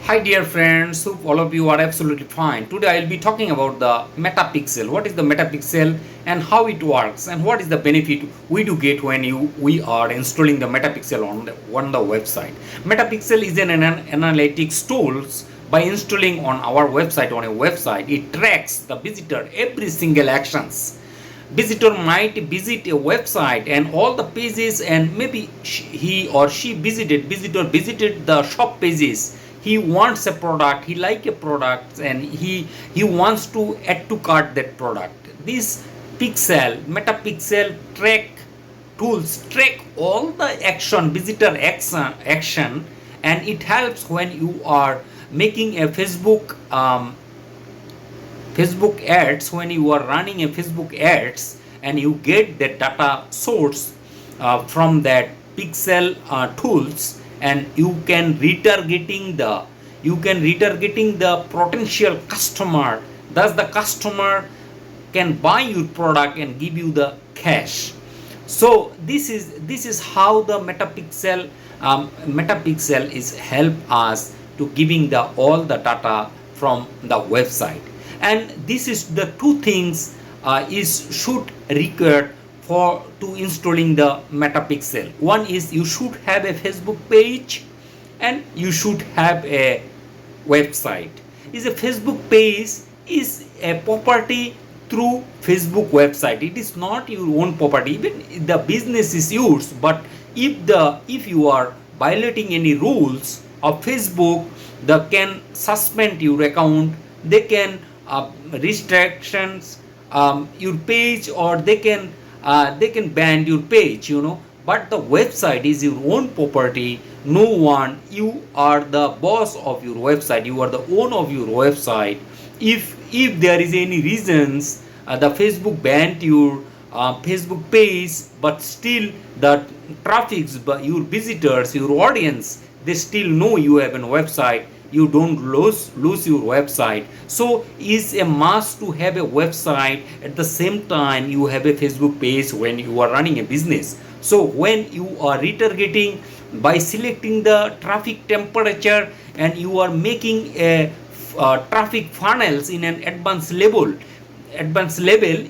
Hi dear friends, hope all of you are absolutely fine. Today I will be talking about the metapixel. What is the metapixel and how it works and what is the benefit we do get when we are installing the metapixel on the website. Metapixel is an analytics tools. By installing on our website, on a website, it tracks the visitor every single actions. Visitor might visit a website and all the pages, and maybe he or she visited the shop pages. He wants a product, he like a product, and he wants to add to cart that product. This metapixel tools track all the visitor action, and it helps when you are making a Facebook ads. When you are running a Facebook ads and you get the data source from that pixel tools, and you can retargeting the potential customer. Thus the customer can buy your product and give you the cash. So this is how the metapixel is help us to giving the all the data from the website. And this is the two things is should require for to installing the metapixel. One is you should have a Facebook page and you should have a website. Is a Facebook page is a property through Facebook website. It is not your own property. Even the business is yours, but if you are violating any rules of Facebook, they can suspend your account. They can restrictions your page, or they can ban your page. But the website is your own property. No one, you are the boss of your website, you are the owner of your website. If there is any reasons the Facebook banned your Facebook page, but still the traffics, but your visitors, your audience, they still know you have a website, you don't lose your website. So it's a must to have a website. At the same time, you have a Facebook page when you are running a business. So when you are retargeting by selecting the traffic temperature, and you are making a traffic funnels in an advanced level,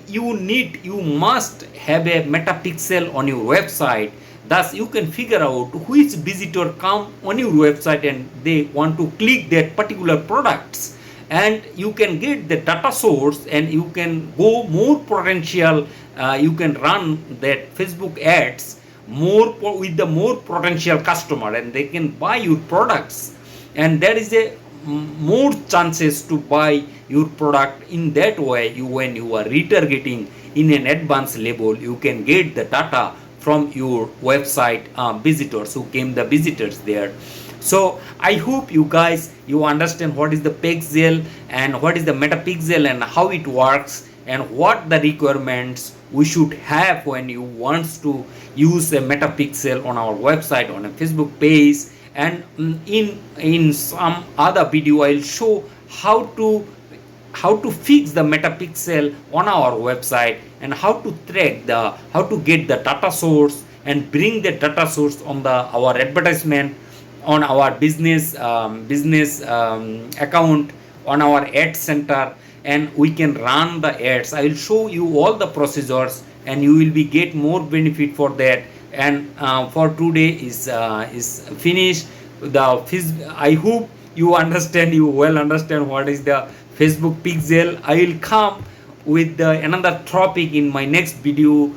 you must have a metapixel on your website. Thus you can figure out which visitor come on your website and they want to click that particular products, and you can get the data source and you can go more potential. You can run that Facebook ads with the more potential customer, and they can buy your products, and there is a more chances to buy your product. In that way, when you are retargeting in an advanced level, you can get the data from your website visitors who came the visitors there. So I hope you guys you understand what is the pixel and what is the metapixel and how it works, and what the requirements we should have when you want to use a metapixel on our website, on a Facebook page. And in some other video I'll show how to fix the metapixel on our website, and how to how to get the data source and bring the data source on our advertisement, on our business account, on our ad center, and we can run the ads. I will show you all the procedures, and you will be get more benefit for that. And for today is finished. I hope you well understand what is the Facebook pixel. I will come with another topic in my next video.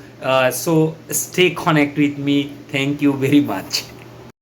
So stay connected with me. Thank you very much.